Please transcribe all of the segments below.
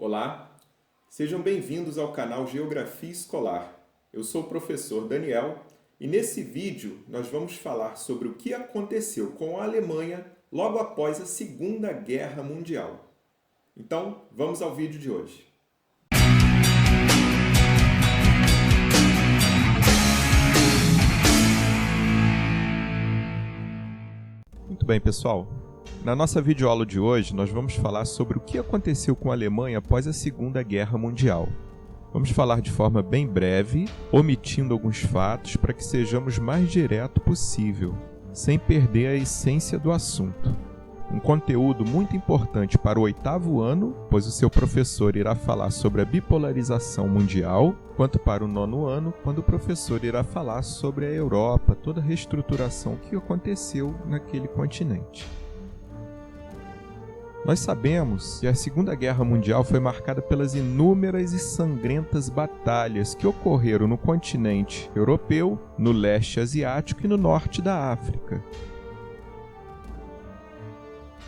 Olá, sejam bem-vindos ao canal Geografia Escolar. Eu sou o professor Daniel e nesse vídeo nós vamos falar sobre o que aconteceu com a Alemanha logo após a Segunda Guerra Mundial. Então, vamos ao vídeo de hoje. Muito bem, pessoal. Na nossa videoaula de hoje, nós vamos falar sobre o que aconteceu com a Alemanha após a Segunda Guerra Mundial. Vamos falar de forma bem breve, omitindo alguns fatos para que sejamos mais direto possível, sem perder a essência do assunto. Um conteúdo muito importante para o 8º ano, pois o seu professor irá falar sobre a bipolarização mundial, quanto para o 9º ano, quando o professor irá falar sobre a Europa, toda a reestruturação que aconteceu naquele continente. Nós sabemos que a Segunda Guerra Mundial foi marcada pelas inúmeras e sangrentas batalhas que ocorreram no continente europeu, no leste asiático e no norte da África.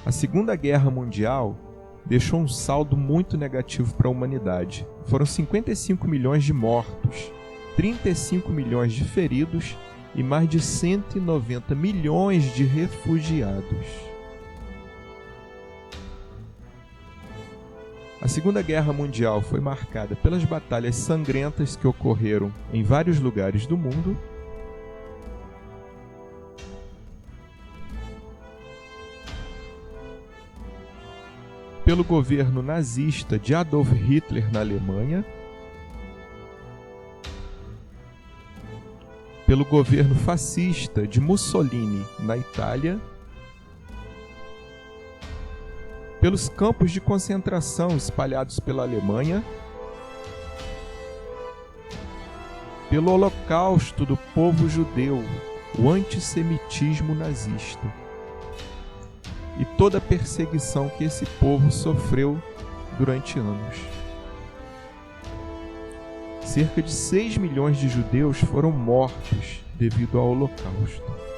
A Segunda Guerra Mundial deixou um saldo muito negativo para a humanidade. Foram 55 milhões de mortos, 35 milhões de feridos e mais de 190 milhões de refugiados. A Segunda Guerra Mundial foi marcada pelas batalhas sangrentas que ocorreram em vários lugares do mundo, pelo governo nazista de Adolf Hitler na Alemanha, pelo governo fascista de Mussolini na Itália, pelos campos de concentração espalhados pela Alemanha, pelo holocausto do povo judeu, o antissemitismo nazista e toda a perseguição que esse povo sofreu durante anos. Cerca de 6 milhões de judeus foram mortos devido ao holocausto.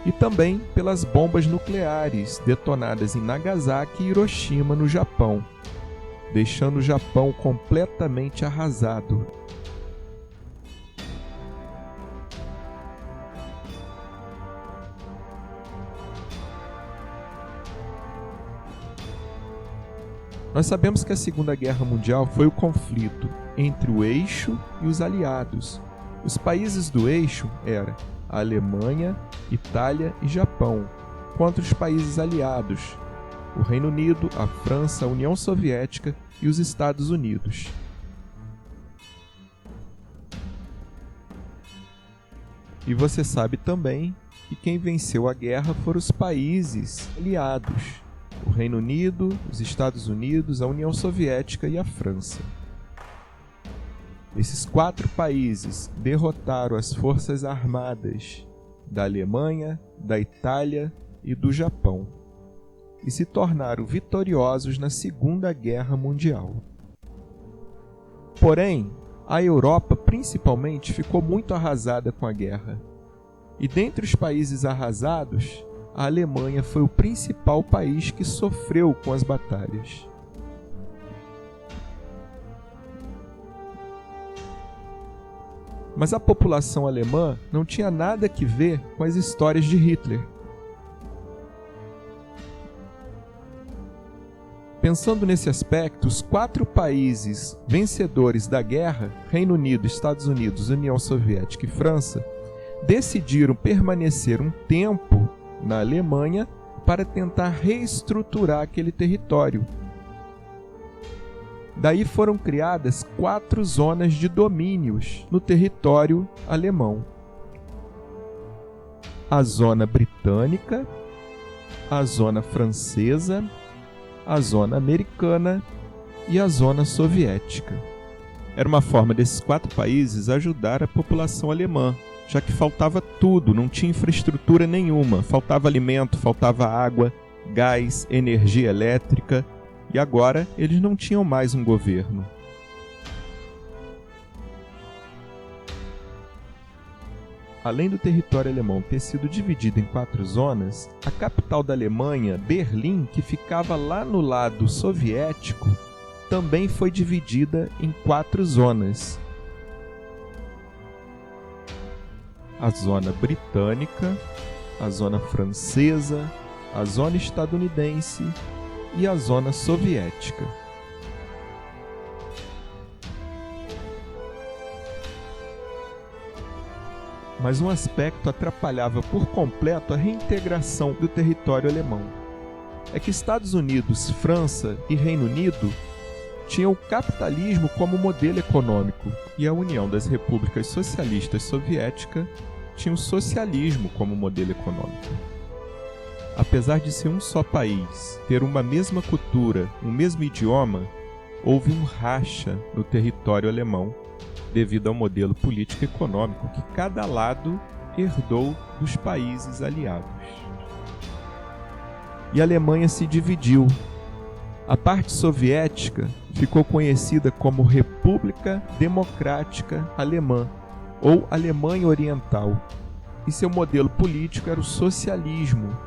E também pelas bombas nucleares detonadas em Nagasaki e Hiroshima, no Japão, deixando o Japão completamente arrasado. Nós sabemos que a Segunda Guerra Mundial foi o conflito entre o eixo e os aliados. Os países do eixo eram a Alemanha, Itália e Japão, contra os países aliados, o Reino Unido, a França, a União Soviética e os Estados Unidos. E você sabe também que quem venceu a guerra foram os países aliados, o Reino Unido, os Estados Unidos, a União Soviética e a França. Esses 4 países derrotaram as forças armadas da Alemanha, da Itália e do Japão e se tornaram vitoriosos na Segunda Guerra Mundial. Porém, a Europa principalmente ficou muito arrasada com a guerra. E dentre os países arrasados, a Alemanha foi o principal país que sofreu com as batalhas. Mas a população alemã não tinha nada que ver com as histórias de Hitler. Pensando nesse aspecto, os 4 países vencedores da guerra, Reino Unido, Estados Unidos, União Soviética e França, decidiram permanecer um tempo na Alemanha para tentar reestruturar aquele território. Daí foram criadas 4 zonas de domínios no território alemão. A zona britânica, a zona francesa, a zona americana e a zona soviética. Era uma forma desses 4 países ajudar a população alemã, já que faltava tudo, não tinha infraestrutura nenhuma, faltava alimento, faltava água, gás, energia elétrica, e agora eles não tinham mais um governo. além do território alemão ter sido dividido em 4 zonas, a capital da Alemanha, Berlim, que ficava lá no lado soviético, também foi dividida em 4 zonas. A zona britânica, a zona francesa, a zona estadunidense e a zona soviética. Mas um aspecto atrapalhava por completo a reintegração do território alemão. É que Estados Unidos, França e Reino Unido tinham o capitalismo como modelo econômico e a União das Repúblicas Socialistas Soviéticas tinha o socialismo como modelo econômico. Apesar de ser um só país, ter uma mesma cultura, um mesmo idioma, houve um racha no território alemão devido ao modelo político e econômico que cada lado herdou dos países aliados. E a Alemanha se dividiu. A parte soviética ficou conhecida como República Democrática Alemã, ou Alemanha Oriental, e seu modelo político era o socialismo.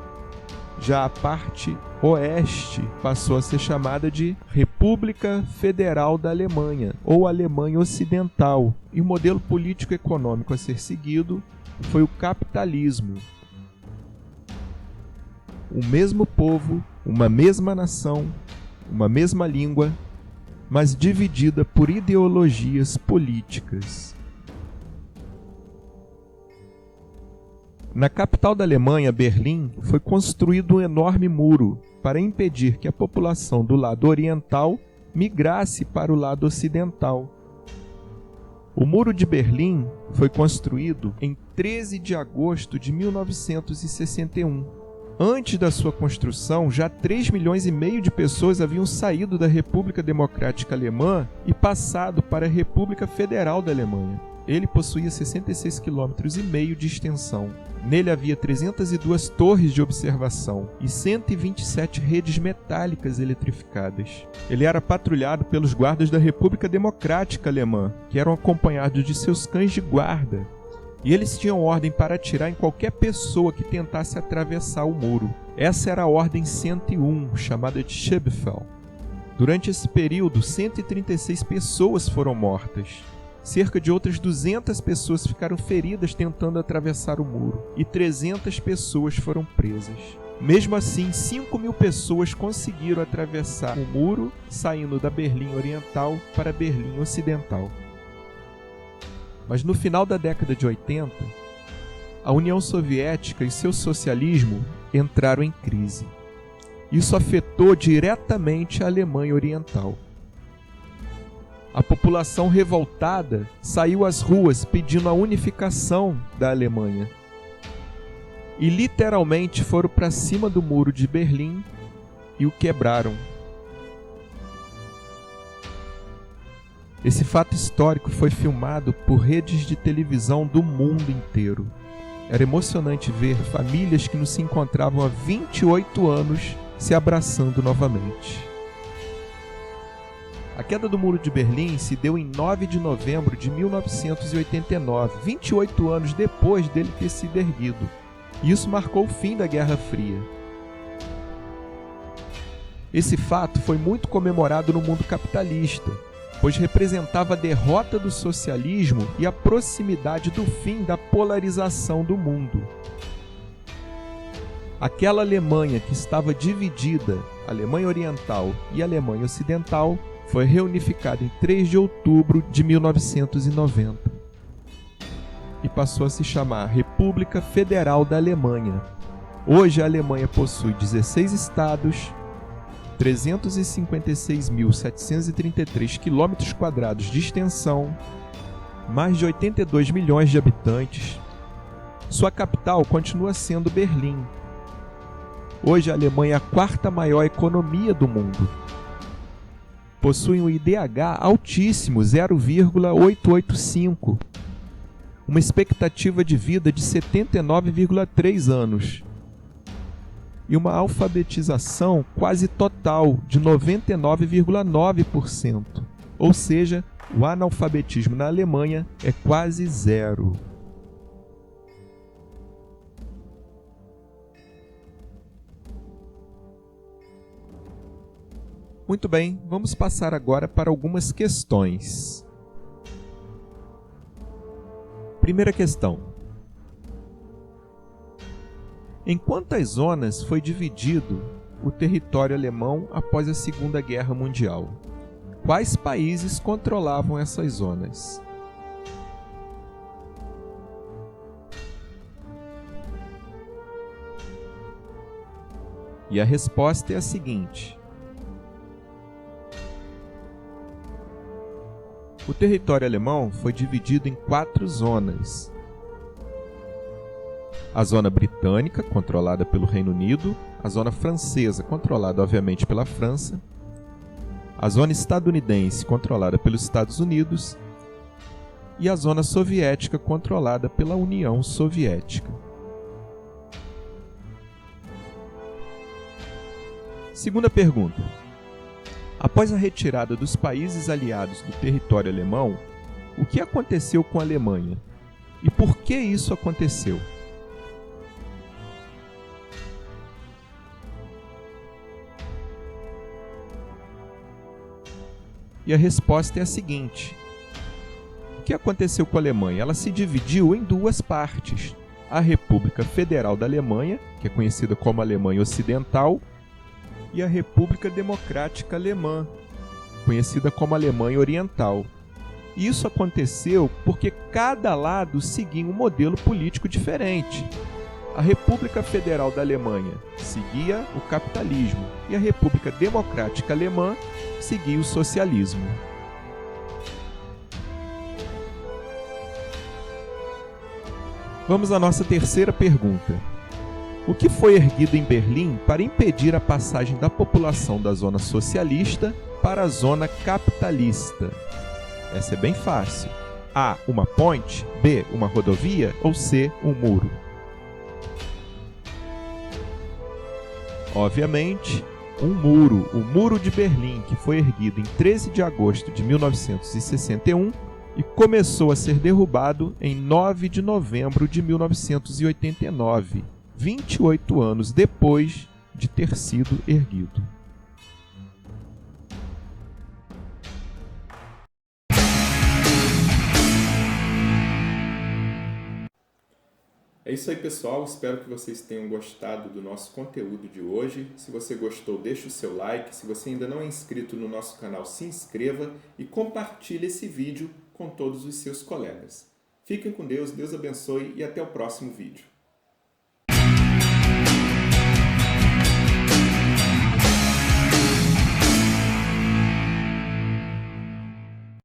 Já a parte oeste passou a ser chamada de República Federal da Alemanha, ou Alemanha Ocidental, e o modelo político-econômico a ser seguido foi o capitalismo. O mesmo povo, uma mesma nação, uma mesma língua, mas dividida por ideologias políticas. Na capital da Alemanha, Berlim, foi construído um enorme muro para impedir que a população do lado oriental migrasse para o lado ocidental. O Muro de Berlim foi construído em 13 de agosto de 1961. Antes da sua construção, já 3,5 milhões de pessoas haviam saído da República Democrática Alemã e passado para a República Federal da Alemanha. Ele possuía 66,5 km de extensão. Nele havia 302 torres de observação e 127 redes metálicas eletrificadas. Ele era patrulhado pelos guardas da República Democrática Alemã, que eram acompanhados de seus cães de guarda. E eles tinham ordem para atirar em qualquer pessoa que tentasse atravessar o muro. Essa era a Ordem 101, chamada de Schäbefehl. Durante esse período, 136 pessoas foram mortas. Cerca de outras 200 pessoas ficaram feridas tentando atravessar o muro, e 300 pessoas foram presas. Mesmo assim, 5.000 pessoas conseguiram atravessar o muro, saindo da Berlim Oriental para Berlim Ocidental. Mas no final da década de 80, a União Soviética e seu socialismo entraram em crise. Isso afetou diretamente a Alemanha Oriental. A população revoltada saiu às ruas pedindo a unificação da Alemanha. E literalmente foram para cima do muro de Berlim e o quebraram. Esse fato histórico foi filmado por redes de televisão do mundo inteiro. Era emocionante ver famílias que não se encontravam há 28 anos se abraçando novamente. A queda do Muro de Berlim se deu em 9 de novembro de 1989, 28 anos depois dele ter sido erguido. E isso marcou o fim da Guerra Fria. Esse fato foi muito comemorado no mundo capitalista, pois representava a derrota do socialismo e a proximidade do fim da polarização do mundo. Aquela Alemanha que estava dividida, Alemanha Oriental e Alemanha Ocidental, foi reunificada em 3 de outubro de 1990 e passou a se chamar República Federal da Alemanha. Hoje a Alemanha possui 16 estados, 356.733 km² de extensão, mais de 82 milhões de habitantes. Sua capital continua sendo Berlim. Hoje a Alemanha é a 4ª maior economia do mundo. Possui um IDH altíssimo, 0,885, uma expectativa de vida de 79,3 anos e uma alfabetização quase total de 99,9%, ou seja, o analfabetismo na Alemanha é quase zero. Muito bem, vamos passar agora para algumas questões. Primeira questão. Em quantas zonas foi dividido o território alemão após a Segunda Guerra Mundial? Quais países controlavam essas zonas? E a resposta é a seguinte. O território alemão foi dividido em 4 zonas. A zona britânica, controlada pelo Reino Unido, a zona francesa, controlada obviamente pela França, a zona estadunidense, controlada pelos Estados Unidos, e a zona soviética, controlada pela União Soviética. Segunda pergunta. Após a retirada dos países aliados do território alemão, o que aconteceu com a Alemanha? E por que isso aconteceu? E a resposta é a seguinte. O que aconteceu com a Alemanha? Ela se dividiu em 2 partes. A República Federal da Alemanha, que é conhecida como Alemanha Ocidental, e a República Democrática Alemã, conhecida como Alemanha Oriental. Isso aconteceu porque cada lado seguia um modelo político diferente. A República Federal da Alemanha seguia o capitalismo e a República Democrática Alemã seguia o socialismo. Vamos à nossa terceira pergunta. O que foi erguido em Berlim para impedir a passagem da população da zona socialista para a zona capitalista? Essa é bem fácil. A. Uma ponte, B. Uma rodovia ou C. Um muro? Obviamente, um muro, o Muro de Berlim, que foi erguido em 13 de agosto de 1961 e começou a ser derrubado em 9 de novembro de 1989, 28 anos depois de ter sido erguido. É isso aí, pessoal. Espero que vocês tenham gostado do nosso conteúdo de hoje. Se você gostou, deixe o seu like. Se você ainda não é inscrito no nosso canal, se inscreva e compartilhe esse vídeo com todos os seus colegas. Fiquem com Deus, Deus abençoe e até o próximo vídeo.